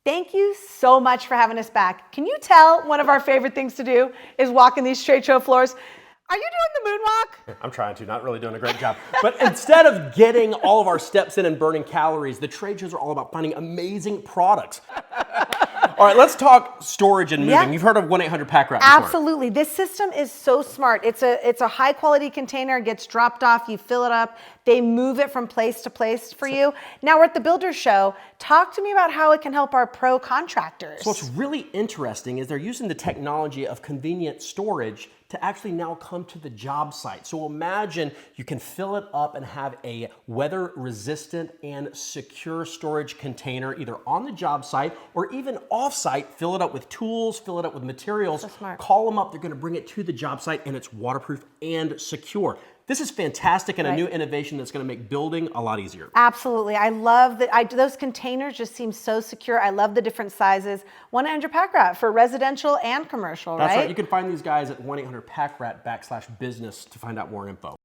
Thank you so much for having us back. Can you tell one of our favorite things to do is walking these trade show floors? Are you doing the moonwalk? I'm trying to, not really doing a great job. But instead of getting all of our steps in and burning calories, the trade shows are all about finding amazing products. All right, let's talk storage and moving. Yeah. You've heard of 1-800-PACK RAT before. Absolutely. This system is so smart. It's a high quality container, gets dropped off, you fill it up, they move it from place to place for you. Now we're at the Builder Show. Talk to me about how it can help our pro contractors. So what's really interesting is they're using the technology of convenient storage to actually now come to the job site. So imagine you can fill it up and have a weather resistant and secure storage container either on the job site or even off site. Fill it up with tools, fill it up with materials, So smart. call them up, they're gonna bring it to the job site and it's waterproof and secure. This is fantastic and a new innovation that's going to make building a lot easier. Absolutely. I love that. Those containers just seem so secure. I love the different sizes. 1-800-PACK RAT for residential and commercial, That's right? right. You can find these guys at 1-800-PACK RAT /business to find out more info.